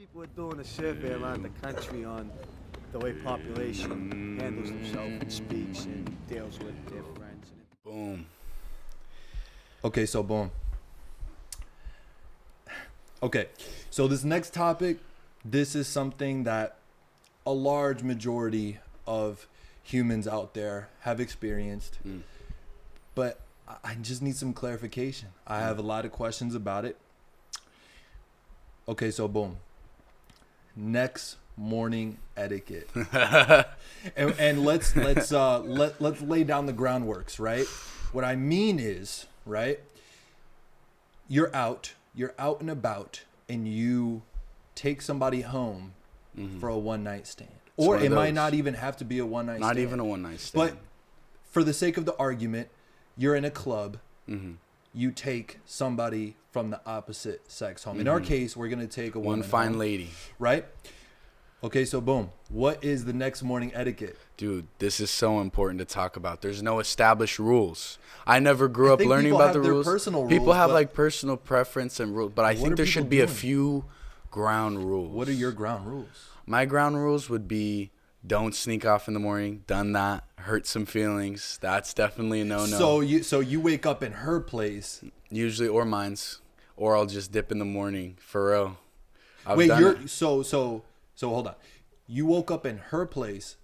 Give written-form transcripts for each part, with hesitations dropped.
People are doing a survey around the country on the way population handles themselves and speaks and deals with their friends. Boom. Okay, so boom. Okay, so this next topic, this is something that a large majority of humans out there have experienced, but I just need some clarification. I have a lot of questions about it. Okay, so boom. Next morning etiquette, and let's lay down the groundworks, right? What I mean is, right? You're out and about, and you take somebody home for a one-night stand, or it might not even have to be a one-night stand. Not even a one-night stand. But for the sake of the argument, you're in a club. You take somebody from the opposite sex home. In our case, we're going to take a woman one fine home, lady. right? Okay, so boom. What is the next morning etiquette? Dude, this is so important to talk about. There's no established rules. I never grew up learning about the rules. People have like personal preference and rules, but I think there should be a few ground rules. What are your ground rules? My ground rules would be don't sneak off in the morning. Done that. Hurt some feelings. That's definitely a no-no. So you wake up in her place. Usually, or mine's. Or I'll just dip in the morning. For real. So hold on. You woke up in her place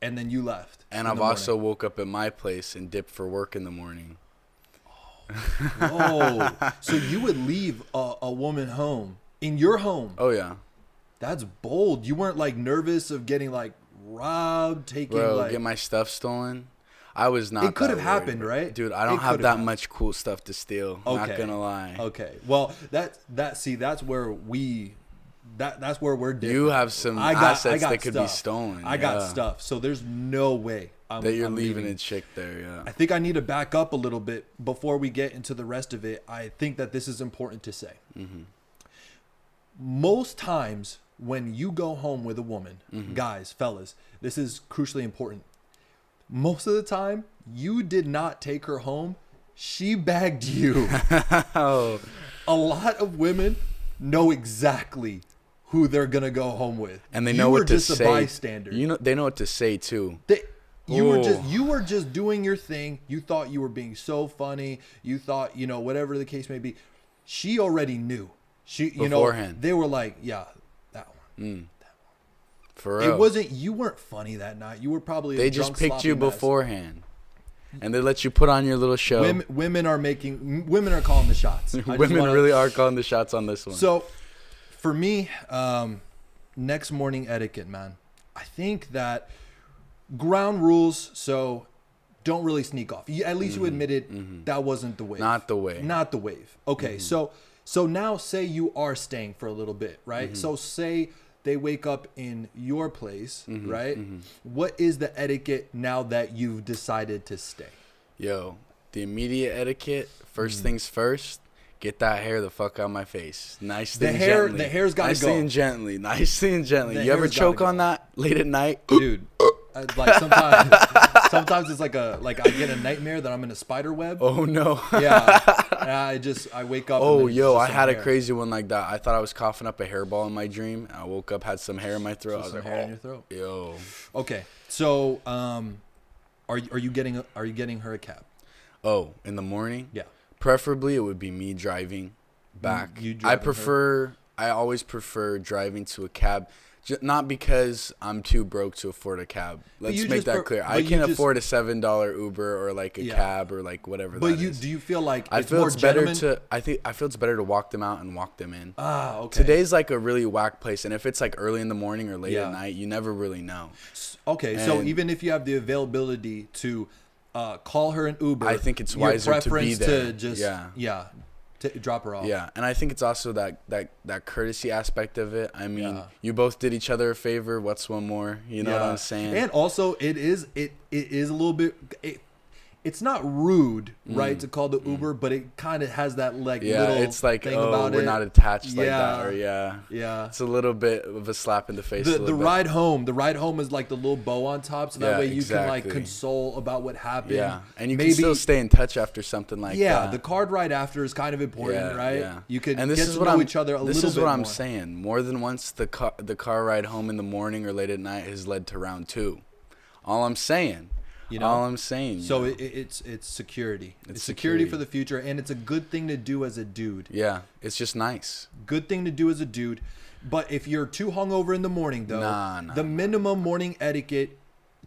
and then you left. And I've also woke up at my place and dipped for work in the morning. Oh, so you would leave a woman home in your home? Oh, yeah. That's bold. You weren't like nervous of getting like robbed, get my stuff stolen. I was not. It could have happened, right? Dude, I don't have that much cool stuff to steal. Okay. Not gonna lie. Okay. Well, that's where that's where we're different. You have some assets that could be stolen. I got stuff. So there's no way I'm leaving a chick there, yeah. I think I need to back up a little bit before we get into the rest of it. I think that this is important to say. Most times when you go home with a woman, guys, fellas, this is crucially important. Most of the time, you did not take her home. She bagged you. A lot of women know exactly who they're going to go home with. And they know what to say. You were just a bystander. They know what to say, too. You were just doing your thing. You thought you were being so funny. You thought, whatever the case may be. She already knew. Beforehand. They were like, yeah, that one. For real. It wasn't, you weren't funny that night. You were probably They just picked you beforehand. And they let you put on your little show. Women are calling the shots. Women really are calling the shots on this one. So, for me, next morning etiquette, man. I think that ground rules, so don't really sneak off. At least you admitted that wasn't the wave. Not the wave. Okay, so now say you are staying for a little bit, right? So say they wake up in your place, right? What is the etiquette now that you've decided to stay? Yo, the immediate etiquette, first things first, get that hair the fuck out of my face. Nicely and gently. The hair's got to go. Nicely and gently. You ever choke on that late at night? Dude, like sometimes it's like I get a nightmare that I'm in a spider web. Oh, no. Yeah. I wake up. Oh, yo, I had a crazy one like that. I thought I was coughing up a hairball in my dream. I woke up, had some hair in my throat. I was like, hair in your throat. Yo. Okay. So, are you getting her a cab? Oh, in the morning? Yeah. Preferably, it would be me driving back. I always prefer driving to a cab. Not because I'm too broke to afford a cab. Let's make that clear. I can afford a $7 Uber or like a cab or like whatever. Do you feel like I feel it's better to walk them out and walk them in. Ah, okay. Today's like a really whack place, and if it's like early in the morning or late at night, you never really know. Okay, so even if you have the availability to call her an Uber, I think it's wiser to be there. To just drop her off. Yeah, and I think it's also that courtesy aspect of it. I mean, you both did each other a favor. What's one more? You know what I'm saying? And also, it is a little bit. it's not rude, right, to call the Uber, but it kind of has that like little it's like, thing about we're it. not attached like that, or yeah. It's a little bit of a slap in the face. The ride home is like the little bow on top, so that way you can like exactly. console about what happened. Yeah, and you can still stay in touch after something like that. Yeah, the card ride after is kind of important, right? Yeah. You can and get to know each other a little bit more. This is what I'm saying. More than once, the car ride home in the morning or late at night has led to round 2. All I'm saying. So it's security. It's security for the future, and it's a good thing to do as a dude. Yeah, it's just nice. Good thing to do as a dude. But if you're too hungover in the morning, though, the minimum morning etiquette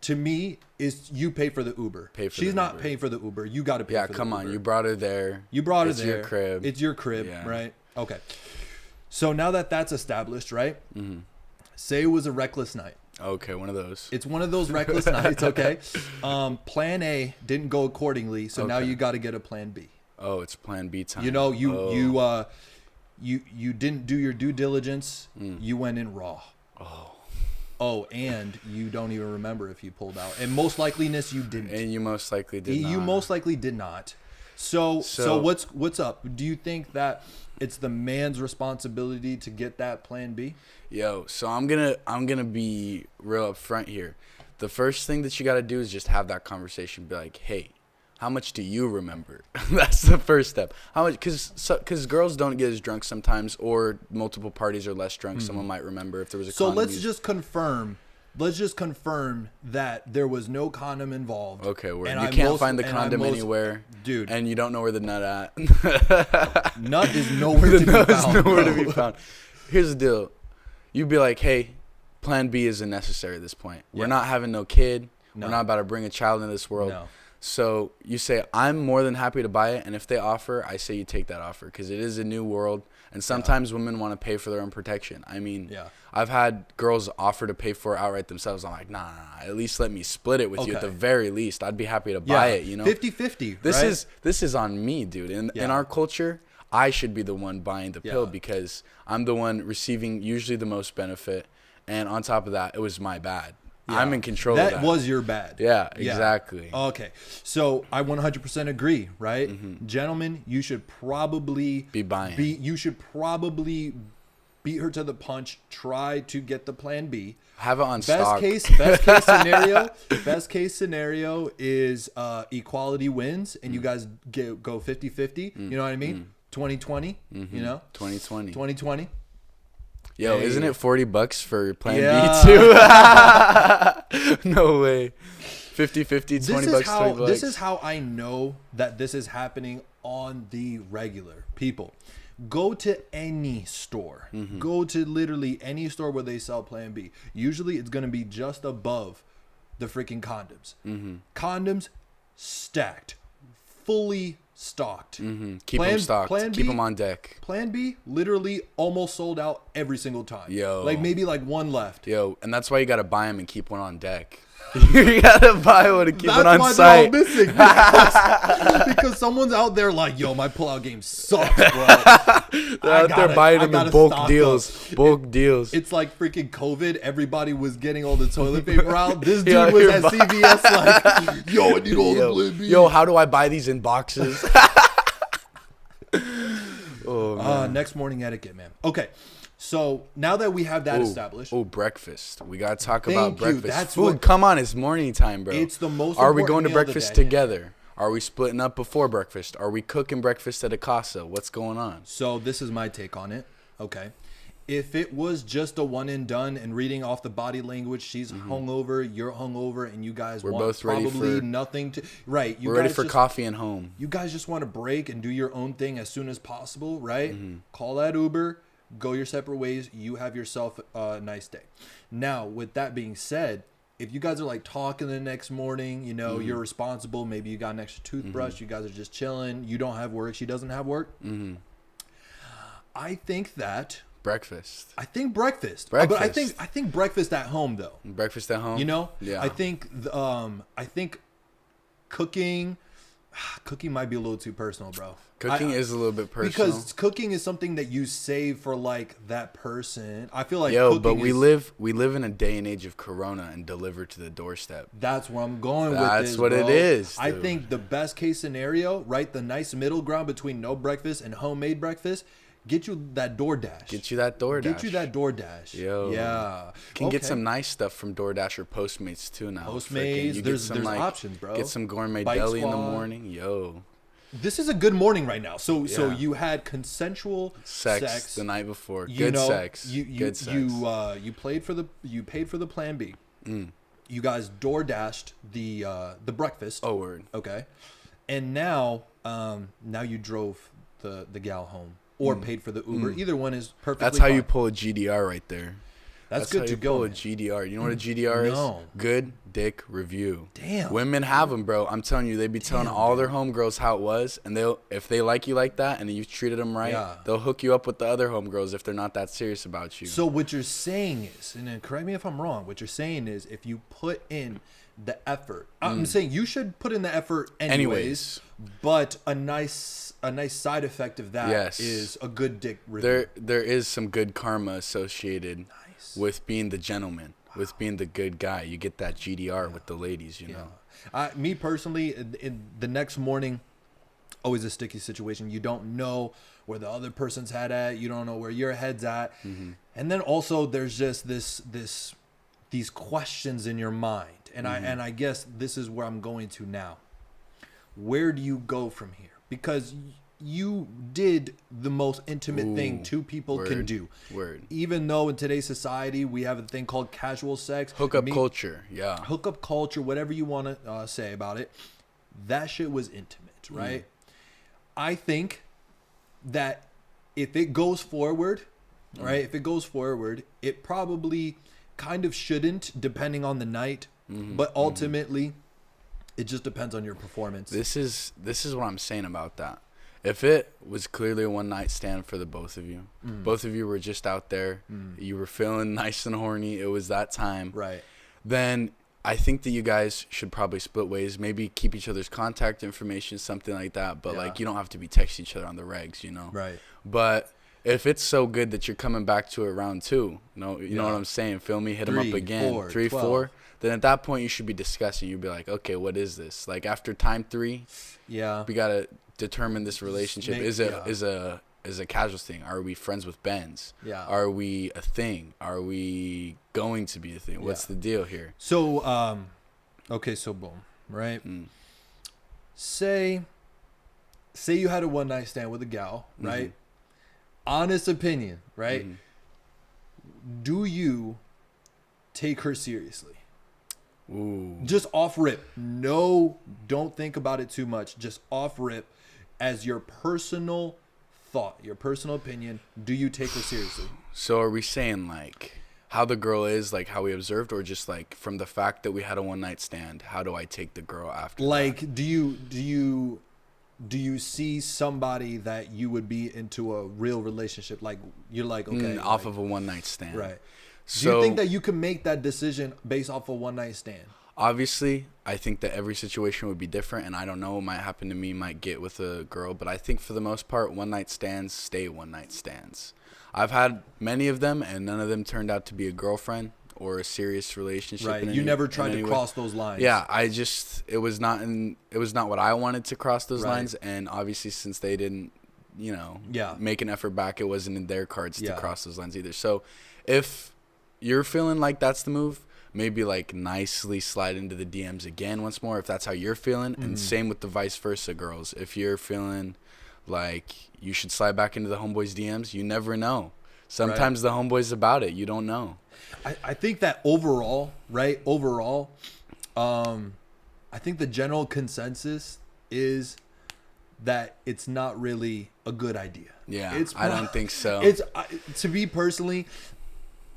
to me is you pay for the Uber. She's not paying for the Uber. You got to pay for the Uber. Yeah, come on. You brought her there. It's your crib. It's your crib, right? Okay. So now that that's established, right? Mm-hmm. Say it was a reckless night. Okay, one of those. It's one of those reckless nights, okay? Plan A didn't go accordingly, so now you got to get a plan B. Oh, it's plan B time. You know, you didn't do your due diligence. You went in raw. Oh, and you don't even remember if you pulled out. And most likeliness you didn't. And you most likely did not. You most likely did not. So what's up? Do you think that it's the man's responsibility to get that plan B? Yo, so I'm gonna be real upfront here. The first thing that you got to do is just have that conversation. Be like, hey, how much do you remember? That's the first step. How much? Because girls don't get as drunk sometimes, or multiple parties are less drunk. Someone might remember if there was a condom let's used. just confirm that there was no condom involved. Okay, you can't find the condom anywhere, dude, and you don't know where the nut at. Nut is nowhere to be found. Here's the deal. You'd be like, hey, plan B isn't necessary at this point. We're not having no kid. We're not about to bring a child into this world. No. So you say, I'm more than happy to buy it. And if they offer, I say you take that offer, because it is a new world. And sometimes women want to pay for their own protection. I mean, I've had girls offer to pay for it outright themselves. I'm like, nah, at least let me split it with you at the very least. I'd be happy to buy it, you know? 50-50, This is on me, dude. In our culture, I should be the one buying the pill, because I'm the one receiving usually the most benefit. And on top of that, it was my bad. Yeah. I'm in control of that. That was your bad. Yeah, exactly. Okay. So I 100% agree, right? Mm-hmm. Gentlemen, you should probably be buying. You should probably beat her to the punch. Try to get the plan B. Have it on stock. Best case scenario is equality wins, and you guys go 50-50. You know what I mean? 2020. You know? 2020. Yo, isn't it $40 for plan B too? No way. 50-50, $20, $20. This is how I know that this is happening on the regular. People, go to any store. Go to literally any store where they sell plan B. Usually it's going to be just above the freaking condoms. Condoms stacked, fully stocked. Keep them stocked. Keep them on deck. Plan B literally almost sold out every single time. Yo. Like maybe like one left. Yo, and that's why you got to buy them and keep one on deck. You got to buy one and keep it on site. That's why they're all missing. Because someone's out there like, yo, my pullout game sucks, bro. They're out there buying them in bulk deals. Bulk deals. It's like freaking COVID. Everybody was getting all the toilet paper out. This dude was at CVS like, yo, I need all the Plan B. Yo, how do I buy these in boxes? Oh, man. Next morning etiquette, man. Okay. So now that we have that established. Oh, breakfast. We got to talk about breakfast. That's food. Come on, it's morning time, bro. It's the most Are we going to breakfast together? Are we splitting up before breakfast? Are we cooking breakfast at a casa? What's going on? So this is my take on it. Okay. If it was just a one and done and reading off the body language, she's hungover, you're hungover, and you guys want both ready probably for, nothing to... Right. We're ready for coffee and home. You guys just want to break and do your own thing as soon as possible, right? Call that Uber. Go your separate ways. You have yourself a nice day. Now, with that being said, if you guys are like talking the next morning, you know, you're responsible. Maybe you got an extra toothbrush. You guys are just chilling. You don't have work. She doesn't have work. I think that... Breakfast. I think breakfast. But I think breakfast at home, though. Breakfast at home? You know? Yeah. I think cooking... Cooking might be a little too personal, bro. Cooking is a little bit personal. Because cooking is something that you save for like that person. I feel like but we live in a day and age of Corona and deliver to the doorstep. That's where I'm going with That's this, what bro. it is. I dude. think the best case scenario, right? The nice middle ground between no breakfast and homemade breakfast. Get you that DoorDash. Get you that DoorDash. Yo. Yeah. Can get some nice stuff from DoorDash or Postmates too now. Postmates. There's options, bro. Get some gourmet Bike deli in the Squad. morning. Yo. This is a good morning right now. So you had consensual sex the night before. You Good know, sex. Good sex. You paid for the plan B. You guys DoorDashed the breakfast. Oh, word. Okay. And now you drove the gal home or paid for the Uber. Either one is perfectly That's how fine. you pull a GDR right there. That's good how to you go. Pull a GDR. You know what a GDR No. is? Good dick review. Damn. Women have them, bro. I'm telling you, they be telling all their homegirls how it was, and if they like you like that, and you treated them right, they'll hook you up with the other homegirls if they're not that serious about you. So what you're saying is, and then correct me if I'm wrong, what you're saying is if you put in the effort, I'm saying you should put in the effort anyways. But a nice side effect of that is a good dick review. There is some good karma associated with being the gentleman, with being the good guy. You get that GDR with the ladies, you know. Me personally, in the next morning, always a sticky situation. You don't know where the other person's head at. You don't know where your head's at. And then also there's just these questions in your mind. And I guess this is where I'm going to now. Where do you go from here? Because you did the most intimate thing two people can do. Even though in today's society we have a thing called casual sex, hookup culture, hookup culture, whatever you want to say about it, that shit was intimate, right? I think that if it goes forward, right? If it goes forward, it probably kind of shouldn't, depending on the night, but ultimately, it just depends on your performance. This is what I'm saying about that. If it was clearly a one night stand for the both of you, both of you were just out there, you were feeling nice and horny, it was that time, right? Then I think that you guys should probably split ways, maybe keep each other's contact information, something like that. But like, you don't have to be texting each other on the regs, you know? Right. But if it's so good that you're coming back to it round two, you know what I'm saying? Feel me? Hit them up again. 3, 4, 12. Then at that point you should be discussing. You'd be like, okay, what is this? Like after time 3, we gotta determine this relationship is a casual thing. Are we friends with Benz? Are we a thing? Are we going to be a thing? What's the deal here? So okay, so boom, right? Say you had a one night stand with a gal, right? Honest opinion, right? Do you take her seriously? Ooh. Just off rip. No, don't think about it too much. Just off rip, as your personal thought, your personal opinion, do you take her seriously? So are we saying like how the girl is, like how we observed, or just like from the fact that we had a one night stand, how do I take the girl after like that? do you see somebody that you would be into a real relationship, like you're like, okay, off of a one night stand, right? So, do you think that you can make that decision based off a one night stand? Obviously, I think that every situation would be different, and I don't know, it might happen to me, might get with a girl, but I think for the most part, one night stands stay one night stands. I've had many of them, and none of them turned out to be a girlfriend or a serious relationship. Right, you never tried to cross those lines. Yeah, it was not what I wanted to cross those lines, and obviously since they didn't, make an effort back, it wasn't in their cards to cross those lines either. So if you're feeling like that's the move, maybe like nicely slide into the DMs again once more if that's how you're feeling. And same with the vice versa girls. If you're feeling like you should slide back into the homeboys DMs, you never know. Sometimes the homeboys about it, you don't know. I think that overall, I think the general consensus is that it's not really a good idea. Yeah, I don't think so. To me personally,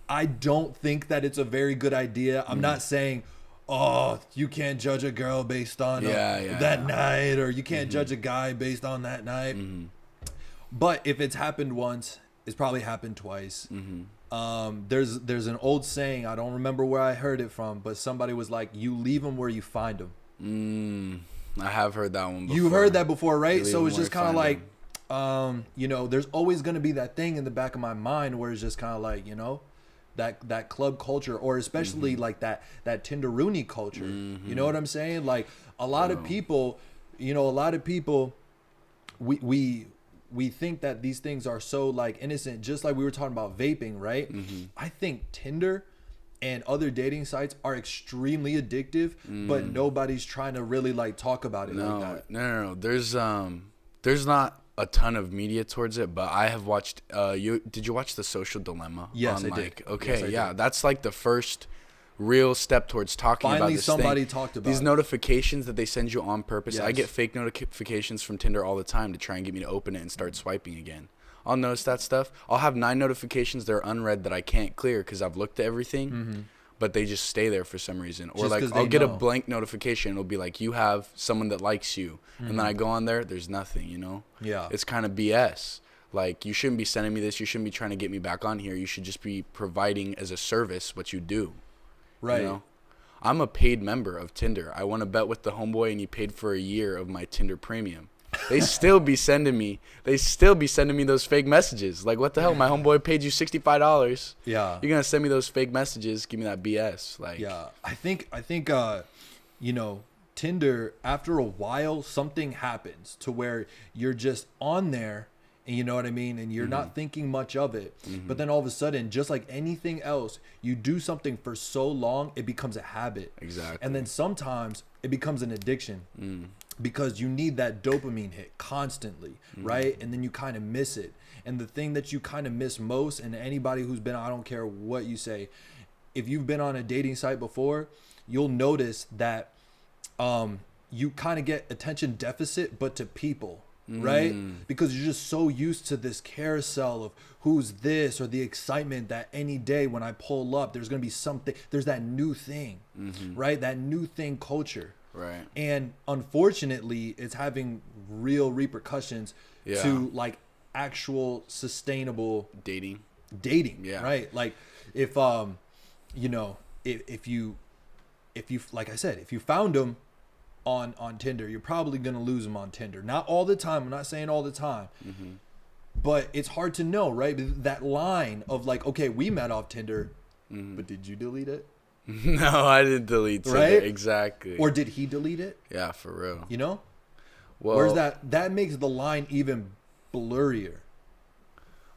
I don't think that it's a very good idea. I'm not saying, oh, you can't judge a girl based on that night, or you can't judge a guy based on that night. But if it's happened once, it's probably happened twice. There's an old saying, I don't remember where I heard it from, but somebody was like, you leave them where you find them. I have heard that one before. You heard that before, right? Believe So it's where just you kind of find like, you know, there's always going to be that thing in the back of my mind where it's just kind of like, you know, that club culture, or especially like that Tinderoonie culture. You know what I'm saying? Like a lot of people, you know, we think that these things are so like innocent, just like we were talking about vaping, right? I think Tinder and other dating sites are extremely addictive, but nobody's trying to really like talk about it like that. No. There's not a ton of media towards it, but I have watched. Did you watch The Social Dilemma? Yes, on, I did. Okay, Yes, I yeah, did. that's like the first real step towards talking about Finally, this somebody thing. talked about these it. notifications that they send you on purpose. I Yes. get fake notifications from Tinder all the time to try and get me to open it and start swiping again. I'll notice that stuff. I'll have 9 notifications that are unread that I can't clear because I've looked at everything, but they just stay there for some reason. Or Just like 'cause I'll they get a know. blank notification. It'll be like, you have someone that likes you. And then I go on there, there's nothing, you know? Yeah. It's kind of BS. Like, you shouldn't be sending me this. You shouldn't be trying to get me back on here. You should just be providing as a service what you do. Right. You know? I'm a paid member of Tinder. I won a bet with the homeboy, and he paid for a year of my Tinder premium. They still be sending me those fake messages. Like, what the hell? My homeboy paid you $65. Yeah. You're gonna send me those fake messages? Give me that BS. Like, Yeah. I think you know, Tinder, after a while, something happens to where you're just on there, and you know what I mean, and you're not thinking much of it. But then all of a sudden, just like anything else, you do something for so long, it becomes a habit. Exactly. And then sometimes it becomes an addiction. Because you need that dopamine hit constantly, right? And then you kind of miss it. And the thing that you kind of miss most, and anybody who's been, I don't care what you say, if you've been on a dating site before, you'll notice that you kind of get attention deficit, but to people, right? Because you're just so used to this carousel of who's this, or the excitement that any day when I pull up, there's going to be something, there's that new thing, right? That new thing culture. Right. And unfortunately, it's having real repercussions to like actual sustainable dating. Yeah. Right? Like if you know, if you like I said, if you found them on Tinder, you're probably gonna lose them on Tinder. Not all the time. I'm not saying all the time. But it's hard to know, right? That line of like, okay, we met off Tinder, but did you delete it? No, I didn't delete Tinder. Right? Exactly. Or did he delete it? Yeah, for real. You know? Well, Where's that makes the line even blurrier.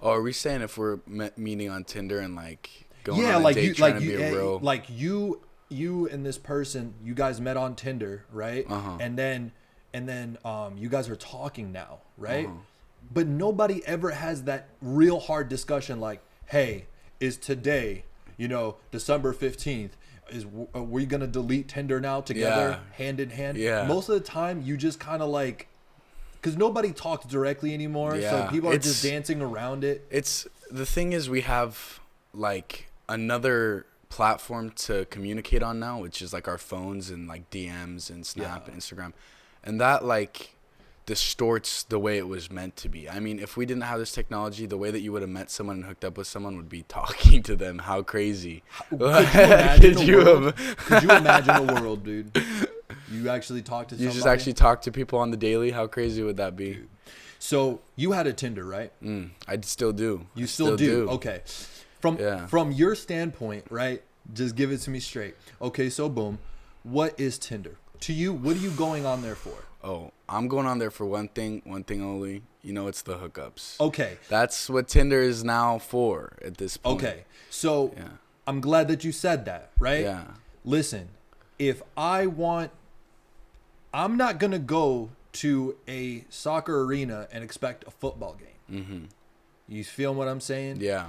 Oh, are we saying if we're meeting on Tinder and like going Yeah, on a like date you trying like to be you a real... like you and this person, you guys met on Tinder, right? And then you guys are talking now, right? But nobody ever has that real hard discussion like, hey, is today, you know, December 15th, are we gonna delete Tinder now together, hand in hand? Yeah. Most of the time, you just kind of like, because nobody talks directly anymore, so Yeah. people are just dancing around it. It's the thing is, we have like another platform to communicate on now, which is like our phones and like DMs and Snap and Instagram, and that like distorts the way it was meant to be. I mean, if we didn't have this technology, the way that you would have met someone and hooked up with someone would be talking to them. How crazy. Could you imagine a world, dude? You actually talk to somebody? You just actually talk to people on the daily? How crazy would that be? So you had a Tinder, right? I still do. You still do? Okay. From your standpoint, right? Just give it to me straight. Okay, so boom. What is Tinder? To you, what are you going on there for? Oh, I'm going on there for one thing only. You know, it's the hookups. Okay. That's what Tinder is now for at this point. Okay. So I'm glad that you said that, right? Yeah. Listen, if I'm not going to go to a soccer arena and expect a football game. You feel what I'm saying? Yeah.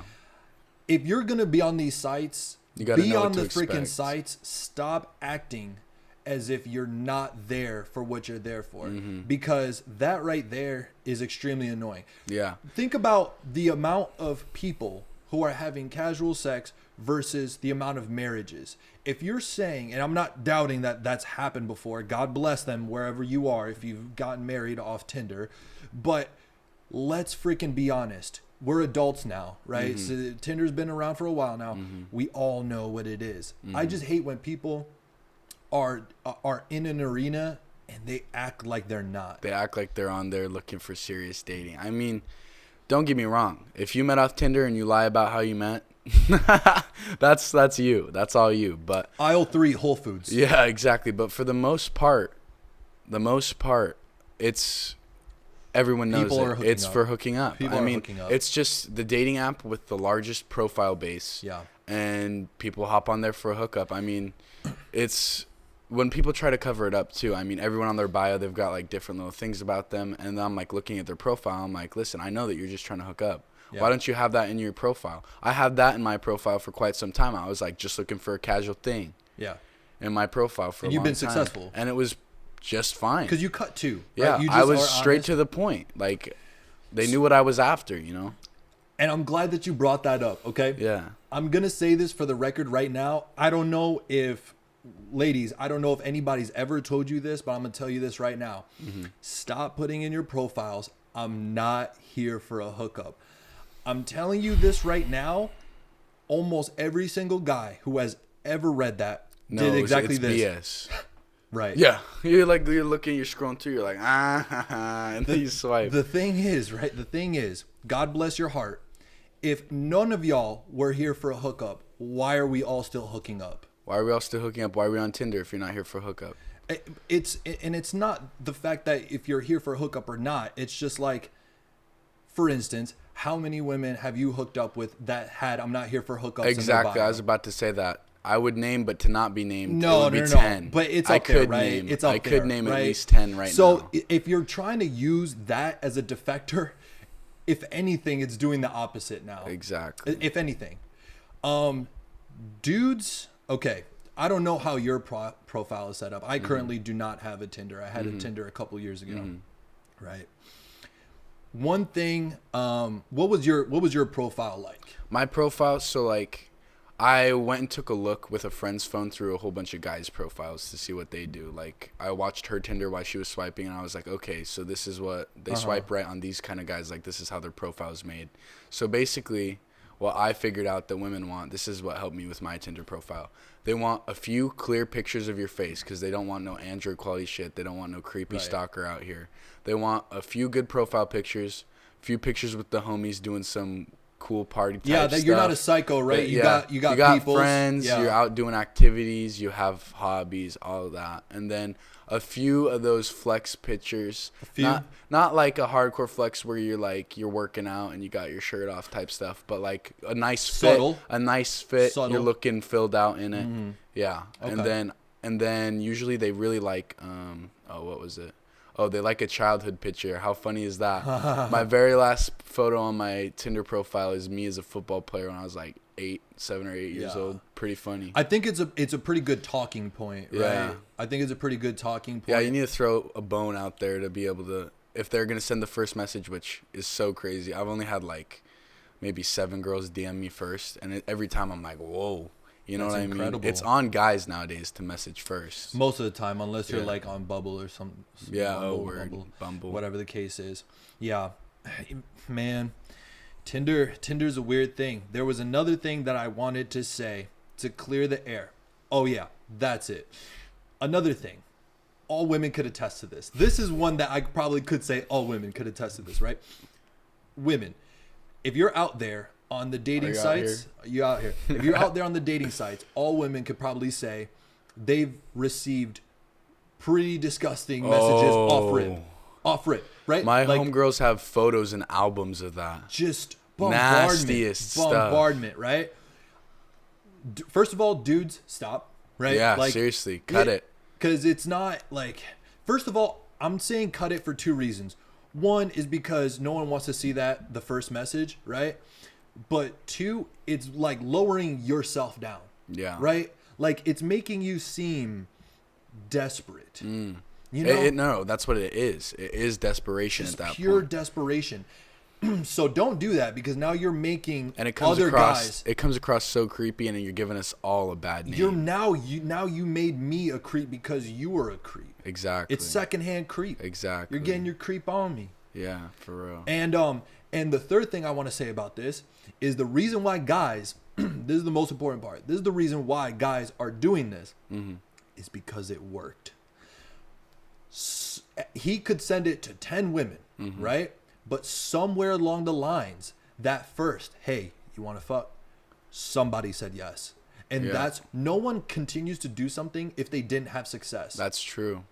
If you're going to be on these sites, you gotta be know on what the to freaking expect. sites. Stop acting as if you're not there for what you're there for, because that right there is extremely annoying. Yeah. Think about the amount of people who are having casual sex versus the amount of marriages. If you're saying, and I'm not doubting that that's happened before, God bless them wherever you are if you've gotten married off Tinder, but let's freaking be honest. We're adults now, right? So Tinder's been around for a while now. We all know what it is. I just hate when people are in an arena and they act like they're not. They act like they're on there looking for serious dating. I mean, don't get me wrong. If you met off Tinder and you lie about how you met, that's you. That's all you. But aisle 3 Whole Foods. Yeah, exactly. But for the most part, it's everyone knows People it's for hooking up. People are hooking up. It's just the dating app with the largest profile base. Yeah. And people hop on there for a hookup. I mean, it's when people try to cover it up too. I mean, everyone on their bio, they've got like different little things about them, and I'm like looking at their profile. I'm like, listen, I know that you're just trying to hook up. Yeah. Why don't you have that in your profile? I had that in my profile for quite some time. I was like just looking for a casual thing. Yeah. In my profile for a long time. You've been successful. And it was just fine. Because you cut too. Yeah, right? I was straight to the point. Like, they knew what I was after, you know? And I'm glad that you brought that up, okay? Yeah. I'm going to say this for the record right now. I don't know if, ladies, I don't know if anybody's ever told you this, but I'm going to tell you this right now. Mm-hmm. Stop putting in your profiles, I'm not here for a hookup. I'm telling you this right now. Almost every single guy who has ever read that did exactly it's this. BS. Right. Yeah. You're looking, you're scrolling through, you're like, and then you swipe. The thing is, right? The thing is, God bless your heart. If none of y'all were here for a hookup, why are we all still hooking up? Why are we all still hooking up? Why are we on Tinder if you're not here for a hookup? It's not the fact that if you're here for a hookup or not. It's just like, for instance, how many women have you hooked up with that had "I'm not here for hookups"? Exactly. I was about to say that. I would name, but to not be named, no, it would be no. 10. But it's up there, right? It's up there. I could name right? at least 10 right now. So if you're trying to use that as a defector, if anything, it's doing the opposite now. Exactly. If anything. Dudes, okay. I don't know how your profile is set up. I currently do not have a Tinder. I had a Tinder a couple years ago. Right. One thing, what was your profile like? My profile, so like, I went and took a look with a friend's phone through a whole bunch of guys' profiles to see what they do. Like, I watched her Tinder while she was swiping, and I was like, okay, so this is what they swipe right on these kind of guys. Like, this is how their profile is made. So basically, what I figured out that women want, this is what helped me with my Tinder profile. They want a few clear pictures of your face because they don't want no Android quality shit. They don't want no creepy stalker out here. They want a few good profile pictures, a few pictures with the homies doing some cool party type that stuff. You're not a psycho, right? You got people, friends, you're out doing activities, you have hobbies, all of that. And then a few of those flex pictures, not like a hardcore flex where you're working out and you got your shirt off type stuff, but like a nice fit, Subtle. you're looking filled out in it. Yeah. Okay. And then usually they really like what was it? Oh, they like a childhood picture. How funny is that? My very last photo on my Tinder profile is me as a football player when I was like 7 or 8 years old. Pretty funny. I think it's a pretty good talking point, right? Yeah. I think it's a pretty good talking point. Yeah, you need to throw a bone out there to be able to, if they're going to send the first message, which is so crazy. I've only had like maybe 7 girls DM me first, and every time I'm like, whoa. You know what I mean? It's on guys nowadays to message first. Most of the time, unless you're like on Bubble or some Bumble, whatever the case is. Yeah, man, Tinder's a weird thing. There was another thing that I wanted to say to clear the air. Oh yeah, that's it. Another thing, all women could attest to this. This is one that I probably could say all women could attest to this, right? Women, if you're out there on the dating sites, you out here. If you're out there on the dating sites, all women could probably say they've received pretty disgusting messages off rip, right? My homegirls have photos and albums of that. Just nastiest bombardment, right? First of all, dudes, stop, right? Yeah, seriously, cut it. Because it's not like, first of all, I'm saying cut it for 2 reasons. One is because no one wants to see the first message, right? But 2, it's like lowering yourself down. Yeah. Right? Like it's making you seem desperate. You know? No, that's what it is. It is desperation at that point. Pure desperation. So don't do that because now you're making and it comes across so creepy and you're giving us all a bad name. You made me a creep because you were a creep. Exactly. It's secondhand creep. Exactly. You're getting your creep on me. Yeah, for real. And the third thing I want to say about this is the reason why guys, this is the most important part. This is the reason why guys are doing this is because it worked. he could send it to 10 women, right? But somewhere along the lines, that first, hey, you want to fuck? Somebody said yes. And that's, no one continues to do something if they didn't have success. That's true.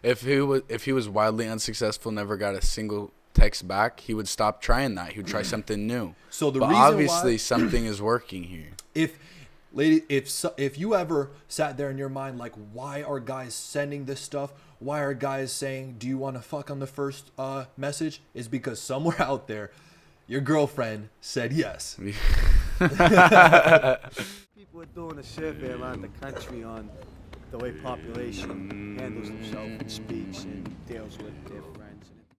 If he was wildly unsuccessful, never got a single text back, he would stop trying that. He would try something new. So the but reason obviously why, something is working here. If you ever sat there in your mind like, why are guys sending this stuff? Why are guys saying, do you want to fuck on the first message? Is because somewhere out there, your girlfriend said yes. People are doing a survey around the country on the way population handles themselves and speaks and deals with their friends.